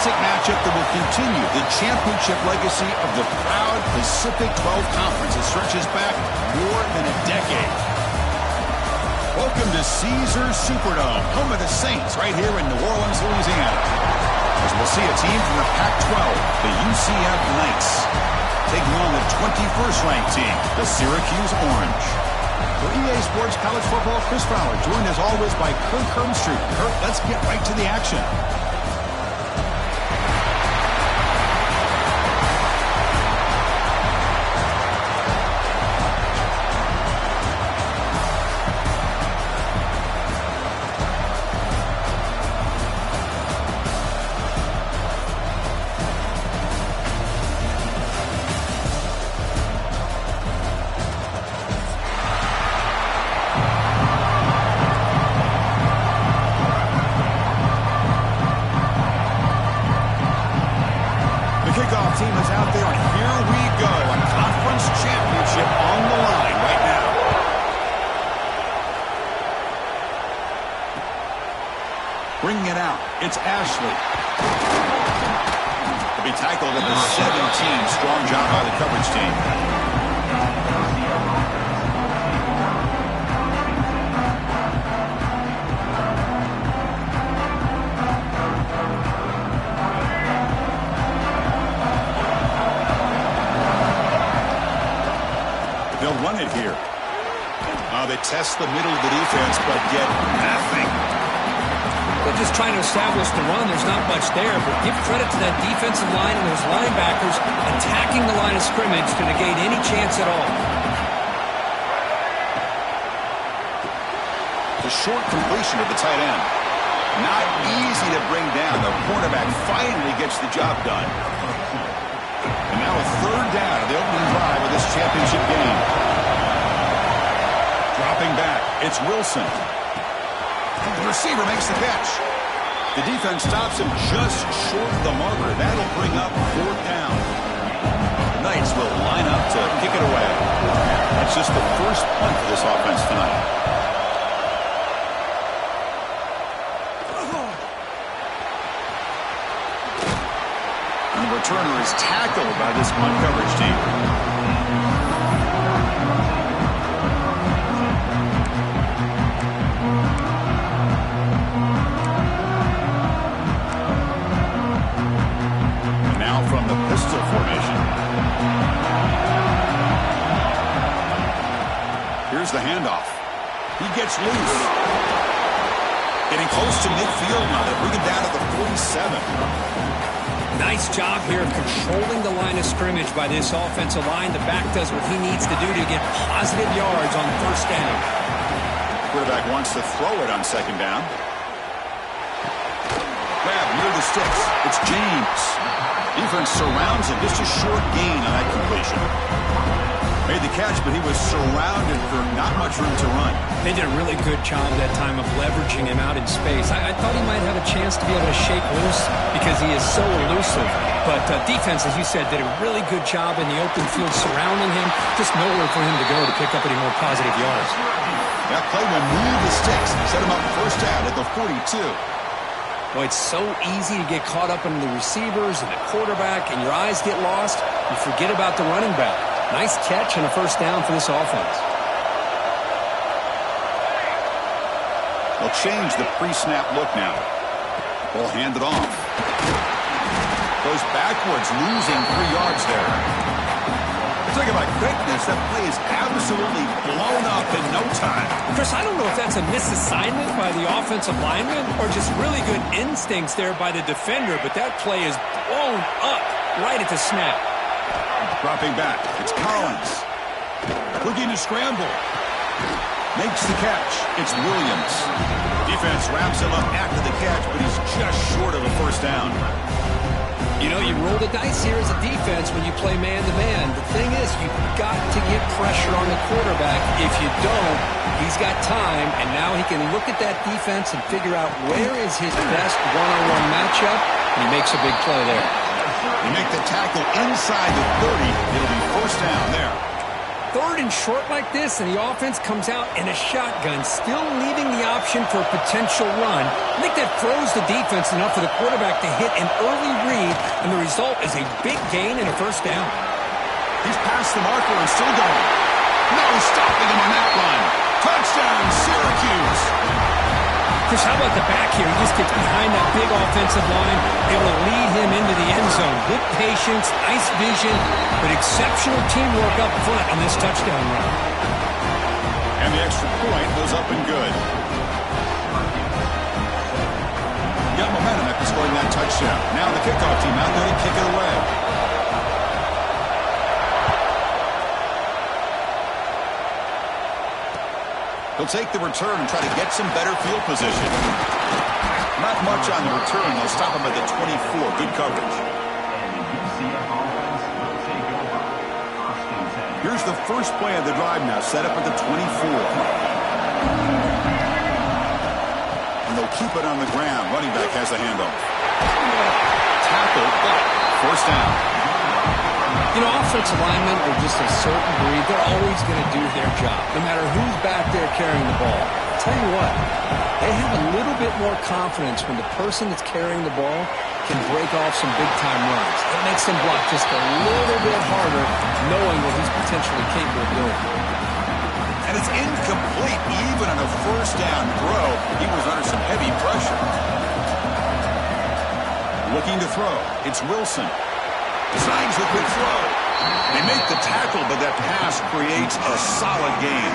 classic matchup that will continue the championship legacy of the proud Pacific 12 Conference that stretches back more than a decade. Welcome to Caesars Superdome, home of the Saints, right here in New Orleans, Louisiana. As we'll see a team from the Pac-12, the UCF Knights, taking on the 21st ranked team, the Syracuse Orange. For EA Sports College Football, Chris Fowler, joined as always by Kirk Herbstreit. Kirk, let's get right to the action. Kickoff team is out there, and here we go. A conference championship on the line right now. Bringing it out, it's Ashley. To be tackled at the 17. Strong job by the coverage team. They'll run it here. They test the middle of the defense, but get nothing. They're just trying to establish the run. There's not much there, but give credit to that defensive line and those linebackers attacking the line of scrimmage to negate any chance at all. The short completion of the tight end. Not easy to bring down. The quarterback finally gets the job done. And now a third down of the opening drive of this championship game. Dropping back, it's Wilson. The receiver makes the catch. The defense stops him just short of the marker. That'll bring up fourth down. The Knights will line up to kick it away. That's just the first punt for this offense tonight. The returner is tackled by this punt coverage team. And now from the pistol formation. Here's the handoff. He gets loose. Getting close to midfield now. They bring him down at the 47. Nice job here of controlling the line of scrimmage by this offensive line. The back does what he needs to do to get positive yards on first down. Quarterback wants to throw it on second down. Grab near the sticks. It's James. Defense surrounds him. Just a short gain on that completion. Made the catch, but he was surrounded for not much room to run. They did a really good job that time of leveraging him out in space. I thought he might have a chance to be able to shake loose because he is so elusive. But defense, as you said, did a really good job in the open field surrounding him. Just nowhere for him to go to pick up any more positive yards. That play will move the sticks. Set him up first down at the 42. Well, it's so easy to get caught up in the receivers and the quarterback, and your eyes get lost. You forget about the running back. Nice catch and a first down for this offense. They'll change the pre-snap look now. Ball handed off. Goes backwards, losing 3 yards there. Talk about quickness. That play is absolutely blown up in no time. Chris, I don't know if that's a misassignment by the offensive lineman or just really good instincts there by the defender, but that play is blown up right at the snap. Dropping back, it's Collins. Looking to scramble. Makes the catch. It's Williams. Defense wraps him up after the catch, but he's just short of a first down. You know, you roll the dice here as a defense when you play man-to-man. The thing is, you've got to get pressure on the quarterback. If you don't, he's got time, and now he can look at that defense and figure out where is his best one-on-one matchup, and he makes a big play there. They make the tackle inside the 30. It'll be first down there. 3rd and short like this, and the offense comes out in a shotgun, still leaving the option for a potential run. I think that throws the defense enough for the quarterback to hit an early read, and the result is a big gain and a 1st down. He's past the marker and still going. No stopping him on that run. Touchdown, Syracuse. Chris, how about the back here? He just gets behind that big offensive line, able to lead him into the end zone. Good patience, nice vision, but exceptional teamwork up front on this touchdown run. And the extra point was up and good. Got momentum after scoring that touchdown. Now the kickoff team out there to kick it away. He'll take the return and try to get some better field position. Not much on the return. They'll stop him at the 24. Good coverage. Here's the first play of the drive now, set up at the 24. And they'll keep it on the ground. Running back has the handoff. Tackle, but 1st down. You know, offensive linemen are just a certain breed. They're always going to do their job, no matter who's back there carrying the ball. I'll tell you what, they have a little bit more confidence when the person that's carrying the ball can break off some big-time runs. It makes them block just a little bit harder, knowing what he's potentially capable of doing. And it's incomplete. Even on a 1st down throw, he was under some heavy pressure. Looking to throw. It's Wilson. Signs the quick throw. They make the tackle, but that pass creates a solid gain.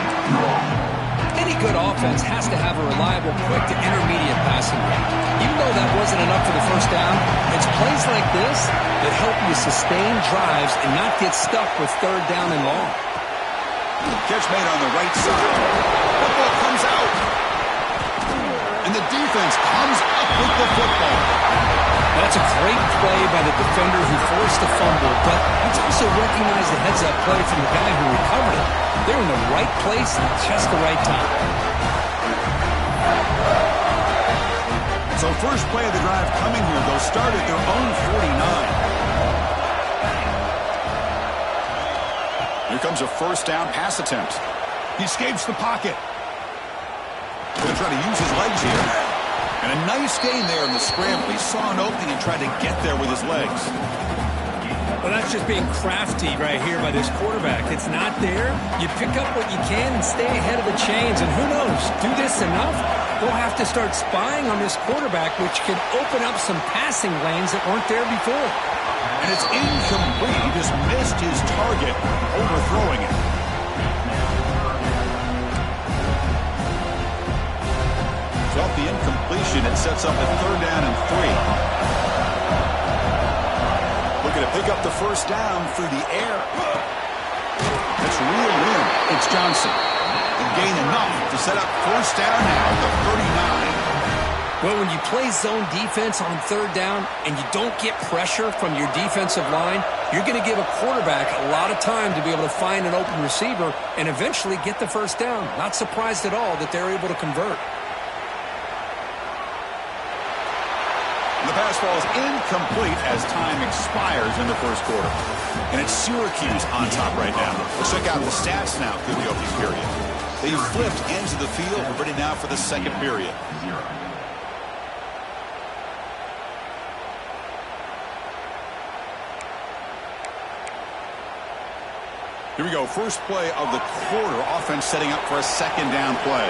Any good offense has to have a reliable, quick to intermediate passing game. Even though that wasn't enough for the 1st down, it's plays like this that help you sustain drives and not get stuck with 3rd down and long. Catch made on the right side. The ball comes out. And the defense comes up with the football. That's a great play by the defender who forced the fumble, but let's also recognize the heads-up play from the guy who recovered it. They're in the right place at just the right time. So first play of the drive coming here. They'll start at their own 49. Here comes a 1st down pass attempt. He escapes the pocket. Going to try to use his legs here. And a nice gain there in the scramble. He saw an opening and tried to get there with his legs. Well, that's just being crafty right here by this quarterback. It's not there. You pick up what you can and stay ahead of the chains. And who knows, do this enough, they'll have to start spying on this quarterback, which can open up some passing lanes that weren't there before. And it's incomplete. He just missed his target, overthrowing it. Off the incompletion, it sets up a 3rd down and 3. Looking to pick up the 1st down through the air. That's real win. It's Johnson. And gain enough to set up 1st down now at the 39. Well, when you play zone defense on 3rd down and you don't get pressure from your defensive line, you're going to give a quarterback a lot of time to be able to find an open receiver and eventually get the 1st down. Not surprised at all that they're able to convert. The pass ball is incomplete as time expires in the 1st quarter. And it's Syracuse on top right now. Let's check out the stats now through the opening period. They've flipped ends of the field. We're ready now for the 2nd period. Here we go. First play of the quarter. Offense setting up for a 2nd down play.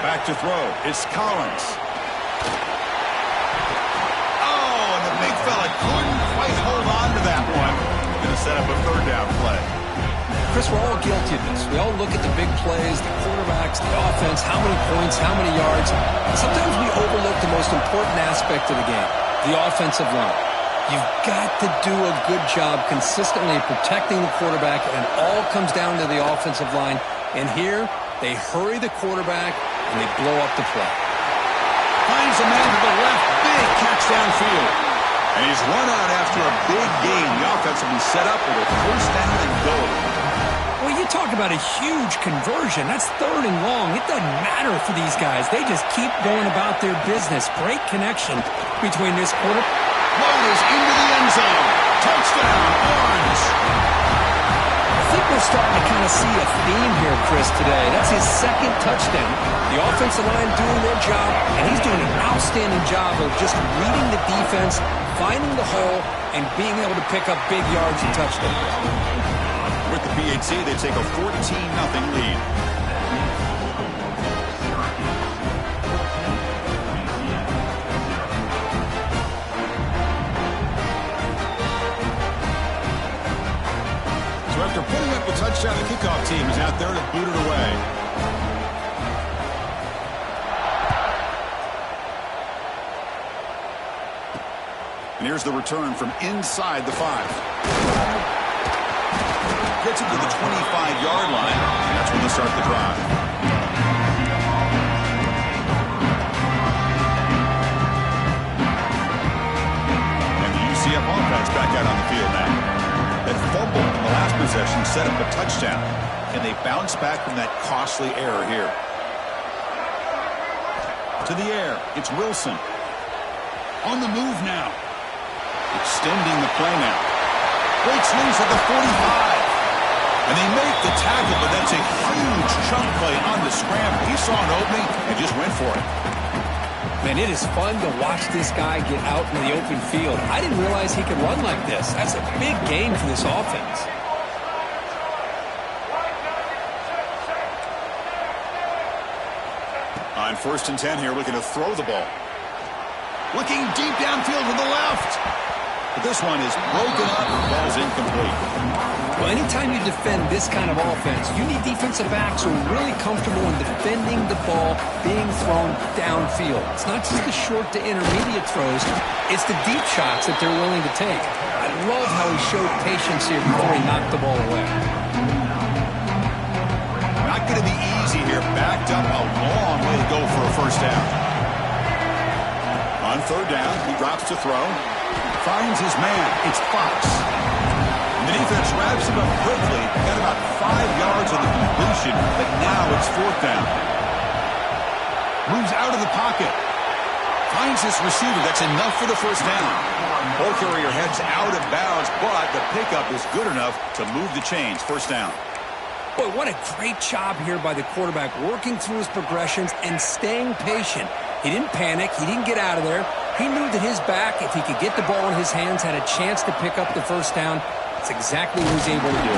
Back to throw. It's Collins. Oh, and the big fella couldn't quite hold on to that one. Going to set up a 3rd down play. Chris, we're all guilty of this. We all look at the big plays, the quarterbacks, the offense, how many points, how many yards. Sometimes we overlook the most important aspect of the game, the offensive line. You've got to do a good job consistently protecting the quarterback, and it all comes down to the offensive line. And here, they hurry the quarterback, and they blow up the play. Finds a man to the left. Big catch downfield. And he's run out after a big gain. The offense will be set up with a 1st down and goal. Well, you talk about a huge conversion. That's 3rd and long. It doesn't matter for these guys. They just keep going about their business. Great connection between this quarter. Ball is into the end zone. Touchdown, Orange. I think we're starting to kind of see a theme here, Chris, today. That's his second touchdown. The offensive line doing their job, and he's doing an outstanding job of just reading the defense, finding the hole, and being able to pick up big yards and touchdowns. With the PAT, they take a 14-0 lead. So after putting up the touchdown, the kickoff team is out there to boot it away. And here's the return from inside the 5. Gets it to the 25-yard line, and that's when they start the drive. And the UCF offense back out on the field now. That fumble in the last possession set up a touchdown, and they bounce back from that costly error here. To the air, it's Wilson. On the move now. Extending the play now. Breaks loose at the 45. And they make the tackle, but that's a huge chunk play on the scramble. He saw an opening and just went for it. Man, it is fun to watch this guy get out in the open field. I didn't realize he could run like this. That's a big game for this offense. On 1st and 10 here, looking to throw the ball. Looking deep downfield to the left. But this one is broken up. The ball's incomplete. Well, anytime you defend this kind of offense, you need defensive backs who are really comfortable in defending the ball being thrown downfield. It's not just the short to intermediate throws, it's the deep shots that they're willing to take. I love how he showed patience here before he knocked the ball away. Not going to be easy here. Backed up a long way to go for a first down. On 3rd down, he drops to throw. Finds his man. It's Fox. The defense wraps him up quickly. Got about 5 yards on the completion, but now it's 4th down. Moves out of the pocket. Finds his receiver. That's enough for the first down. Ball carrier heads out of bounds, but the pickup is good enough to move the chains. First down. Boy, what a great job here by the quarterback, working through his progressions and staying patient. He didn't panic. He didn't get out of there. He knew that his back, if he could get the ball in his hands, had a chance to pick up the first down. That's exactly what he's able to do.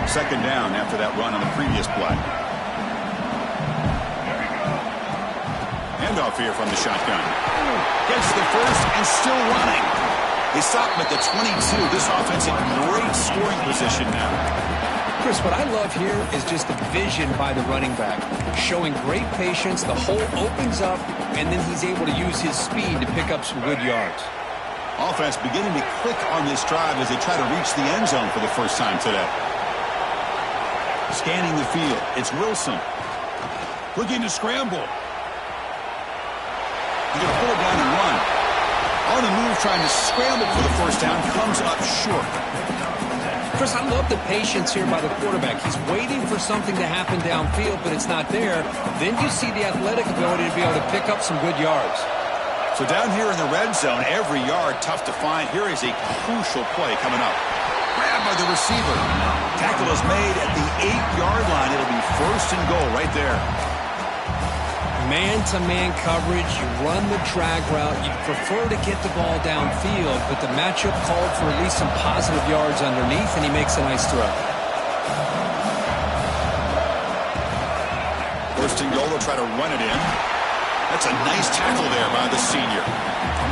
Second down after that run on the previous play. Handoff here from the shotgun. Gets the first and still running. They stop him at the 22. This offense in great scoring position now. Chris, what I love here is just the vision by the running back. Showing great patience, the hole opens up, and then he's able to use his speed to pick up some good yards. Offense beginning to click on this drive as they try to reach the end zone for the first time today. Scanning the field, it's Wilson. Looking to scramble. He's going to pull it down and run. On the move, trying to scramble for the first down, comes up short. Chris, I love the patience here by the quarterback. He's waiting for something to happen downfield, but it's not there. Then you see the athletic ability to be able to pick up some good yards. So down here in the red zone, every yard tough to find. Here is a crucial play coming up. Grabbed by the receiver. Tackle is made at the 8-yard line. It'll be 1st and goal right there. Man-to-man coverage, you run the drag route, you prefer to get the ball downfield, but the matchup called for at least some positive yards underneath, and he makes a nice throw. 1st and goal, they'll try to run it in. That's a nice tackle there by the senior.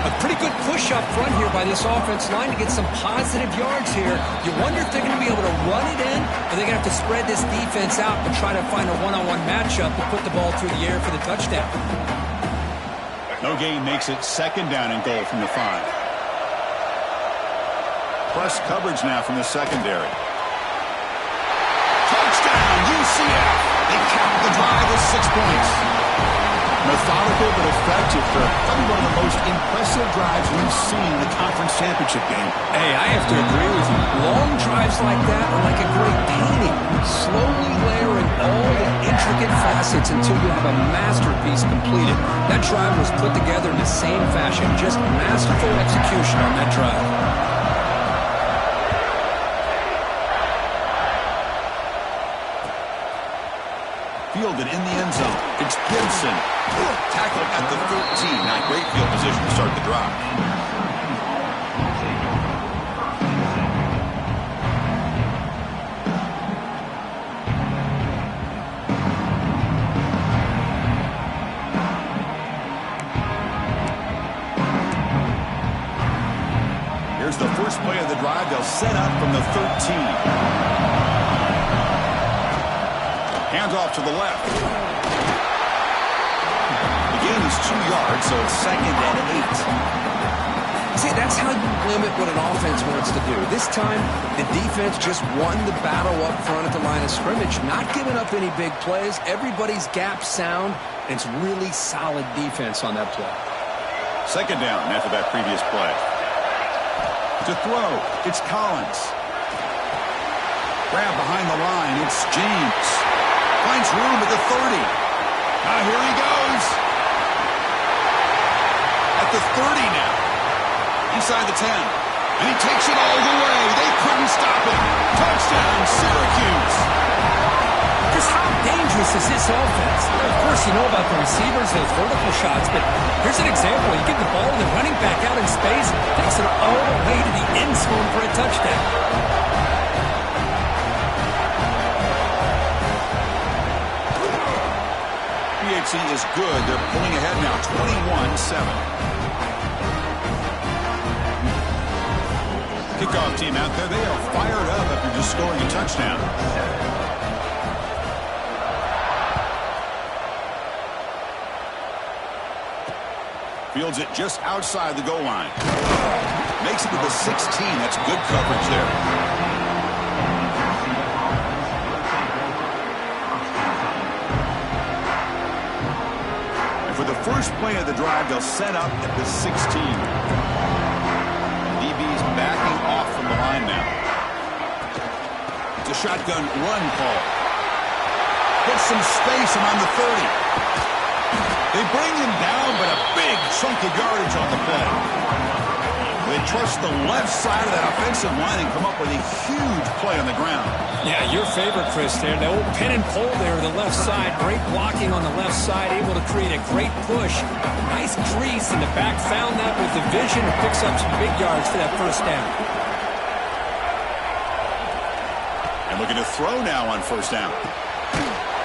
A pretty good push up front here by this offense line to get some positive yards here. You wonder if they're going to be able to run it in, or they're going to have to spread this defense out and try to find a one-on-one matchup to put the ball through the air for the touchdown. No gain makes it 2nd down and goal from the 5. Plus coverage now from the secondary. Touchdown, UCF! They cap the drive with 6 points. Methodical but effective for probably one of the most impressive drives we've seen in the conference championship game. Hey, I have to agree with you. Long drives like that are like a great painting. Slowly layering all the intricate facets facets until you have a masterpiece completed. That drive was put together in the same fashion, just masterful execution on that drive. Fielded in the end zone. It's Gibson. Tackled at the 13. Not great field position to start the drive. Here's the first play of the drive. They'll set up from the 13. Hands off to the left. The gain is 2 yards, so it's 2nd and 8. See, that's how you limit what an offense wants to do. This time, the defense just won the battle up front at the line of scrimmage, not giving up any big plays. Everybody's gap sound, and it's really solid defense on that play. 2nd down after that previous play. To throw, it's Collins. Grab behind the line, it's James. Finds room at the 30. Now here he goes. At the 30 now. Inside the 10. And he takes it all the way. They couldn't stop him. Touchdown, Syracuse. Just how dangerous is this offense? Of course, you know about the receivers, those vertical shots, but here's an example. You get the ball and the running back out in space, takes it all the way to the end zone for a touchdown. PHC is good. They're pulling ahead now, 21-7. Kickoff team out there. They are fired up after just scoring a touchdown. Fields it just outside the goal line. Makes it to the 16. That's good coverage there. And for the first play of the drive, they'll set up at the 16. DB's backing off from the line now. It's a shotgun run call. Gets some space around the 30. They bring him down, but a big chunk of yardage on the play. They trust the left side of that offensive line and come up with a huge play on the ground. Yeah, your favorite, Chris, there. The old pin and pull there to the left side. Great blocking on the left side, able to create a great push. Nice crease in the back. Found that with the vision and picks up some big yards for that first down. And looking to throw now on first down.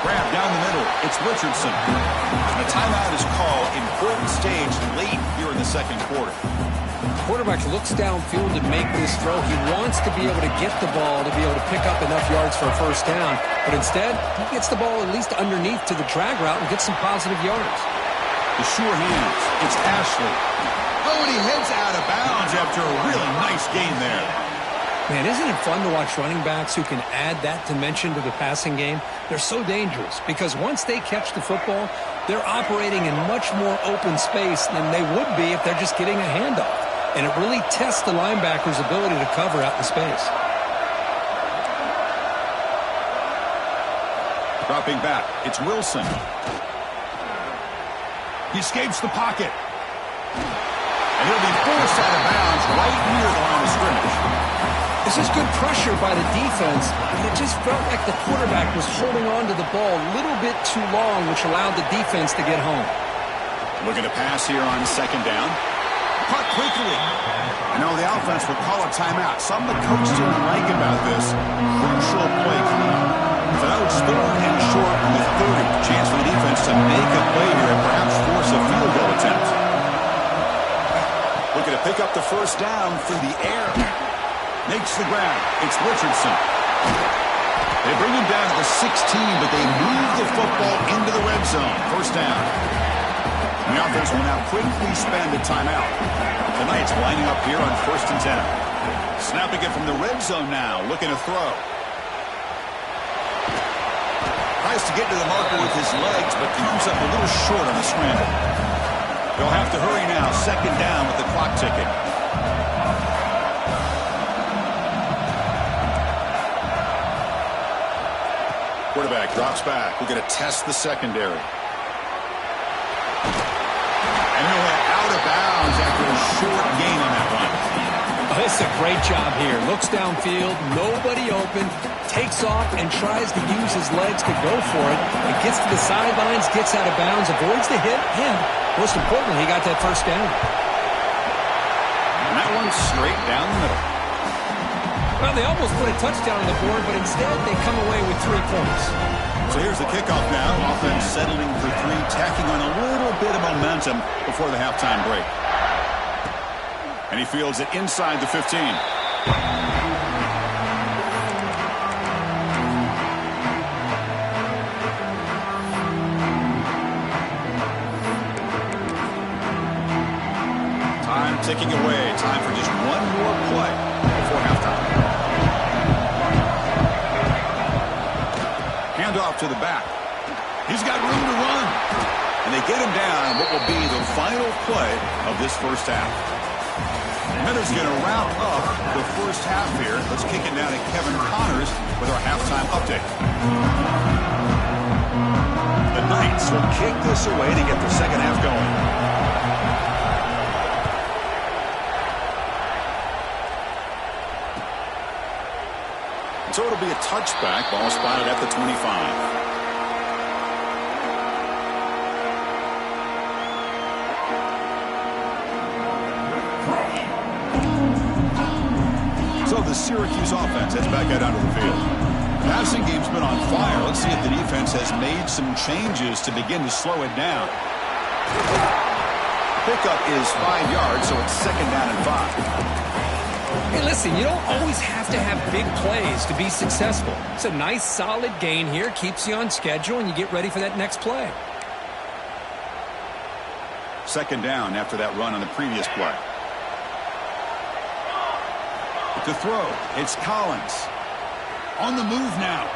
Grab down the middle. It's Richardson. And a timeout is called. Important stage late here in the second quarter. Quarterback looks downfield to make this throw. He wants to be able to get the ball to be able to pick up enough yards for a first down. But instead, he gets the ball at least underneath to the drag route and gets some positive yards. The sure hands. It's Ashley. Oh, and he heads out of bounds after a really nice gain there. Man, isn't it fun to watch running backs who can add that dimension to the passing game? They're so dangerous because once they catch the football, they're operating in much more open space than they would be if they're just getting a handoff. And it really tests the linebacker's ability to cover out in space. Dropping back, it's Wilson. He escapes the pocket. And he'll be forced out of bounds right near the line of scrimmage. This is good pressure by the defense, but it just felt like the quarterback was holding on to the ball a little bit too long, which allowed the defense to get home. Looking to pass here on second down. Caught quickly. I know the offense will call a timeout. Some of the coaches didn't like about this. Crucial play coming up. So that would score and short on the 30. Chance for the defense to make a play here and perhaps force a field goal attempt. Looking to pick up the first down through the air. Makes the grab. It's Richardson. They bring him down to the 16, but they move the football into the red zone. First down. And the offense will now quickly spend a timeout. The Knights lining up here on 1st and 10. Snapping it from the red zone now. Looking to throw. Tries to get to the marker with his legs, but comes up a little short on the scramble. They'll have to hurry now. Second down with the clock ticking. Quarterback drops back. We're going to test the secondary. And he'll head out of bounds after a short gain on that run. Oh, this is a great job here. Looks downfield, nobody open, takes off and tries to use his legs to go for it. It gets to the sidelines, gets out of bounds, avoids the hit, and most importantly, he got that first down. And that one's straight down the middle. Well, they almost put a touchdown on the board, but instead they come away with 3 points. So here's the kickoff now. Offense settling for 3, tacking on a little bit of momentum before the halftime break. And he fields it inside the 15. Time ticking away. Time for just one more play before halftime. Handoff to the back. He's got room to run. And they get him down what will be the final play of this first half. Minter's going to wrap up the first half here. Let's kick it down to Kevin Connors with our halftime update. The Knights will kick this away to get the second half going. So it'll be a touchback. Ball spotted at the 25. So the Syracuse offense heads back out onto the field. Passing game's been on fire. Let's see if the defense has made some changes to begin to slow it down. Pickup is 5 yards, so it's second down and 5. Hey, listen, you don't always have to have big plays to be successful. It's a nice, solid gain here. Keeps you on schedule, and you get ready for that next play. Second down after that run on the previous play. To throw, it's Collins. On the move now.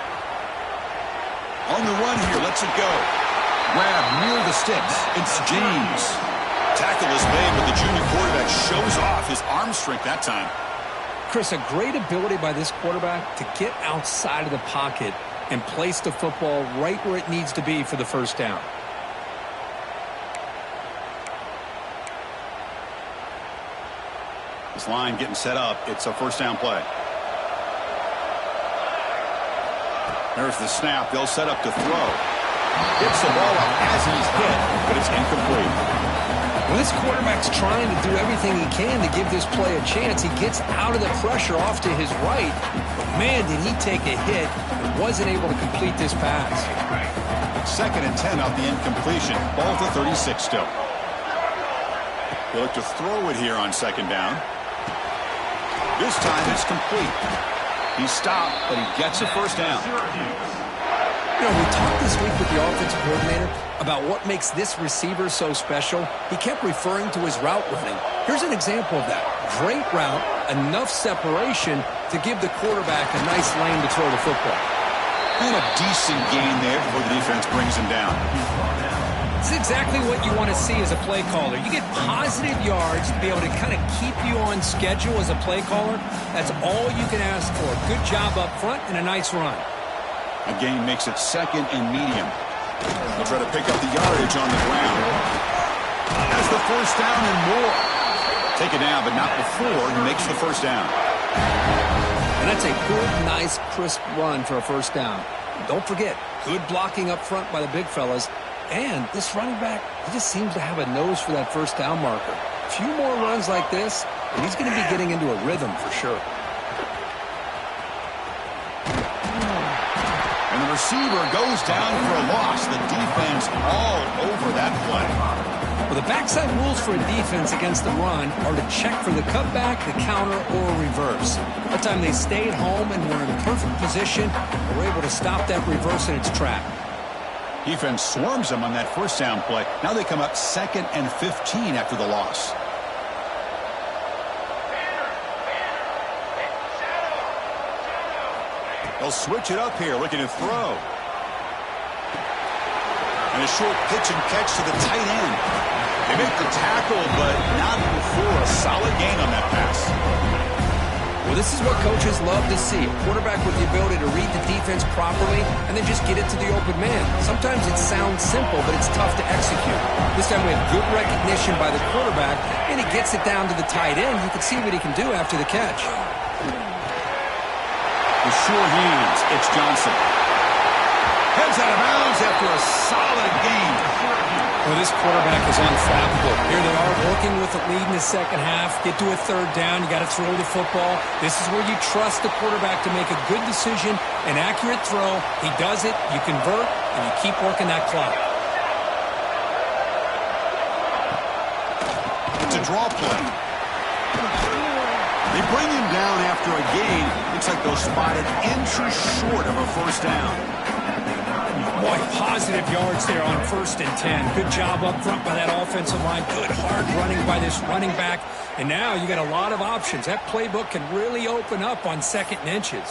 On the run here, lets it go. Grab near the sticks. It's James. Tackle is made, but the junior quarterback shows off his arm strength that time. Chris, a great ability by this quarterback to get outside of the pocket and place the football right where it needs to be for the first down. This line getting set up. It's a first down play. There's the snap. They'll set up to throw. Gets the ball up as he's hit, but it's incomplete. Well, this quarterback's trying to do everything he can to give this play a chance. He gets out of the pressure off to his right, but man, did he take a hit and wasn't able to complete this pass. Second and 10 off the incompletion. Ball to 36 still. They look to throw it here on second down. This time it's complete. He stopped, but he gets a first down. You know, we talked this week with the offensive coordinator about what makes this receiver so special. He kept referring to his route running. Here's an example of that. Great route, enough separation to give the quarterback a nice lane to throw the football. And a decent gain there before the defense brings him down. It's exactly what you want to see as a play caller. You get positive yards to be able to kind of keep you on schedule as a play caller. That's all you can ask for. Good job up front and a nice run. A gain makes it second and medium. They'll try to pick up the yardage on the ground. Has the first down and more. Take it down, but not before he makes the first down. And that's a good, nice, crisp run for a first down. Don't forget, good blocking up front by the big fellas. And this running back, he just seems to have a nose for that first down marker. A few more runs like this, and he's going to be getting into a rhythm for sure. And the receiver goes down for a loss. The defense all over that play. Well, the backside rules for a defense against the run are to check for the cutback, the counter, or reverse. That time they stayed home and were in perfect position and were able to stop that reverse in its track. Defense swarms them on that first down play. Now they come up second and 15 after the loss. They'll switch it up here, looking to throw. And a short pitch and catch to the tight end. They make the tackle, but not before a solid gain on that pass. Well, this is what coaches love to see. A quarterback with the ability to read the defense properly and then just get it to the open man. Sometimes it sounds simple, but it's tough to execute. This time we have good recognition by the quarterback, and he gets it down to the tight end. You can see what he can do after the catch. With sure hands, it's Johnson. Heads out of bounds after a solid gain. Well, this quarterback is unflappable. Here they are working with the lead in the second half. Get to a third down. You got to throw the football. This is where you trust the quarterback to make a good decision, an accurate throw. He does it, you convert, and you keep working that clock. It's a draw play. They bring him down after a gain. Looks like they'll spot it inches short of a first down. Boy, positive yards there on 1st and 10. Good job up front by that offensive line. Good hard running by this running back. And now you got a lot of options. That playbook can really open up on 2nd and inches.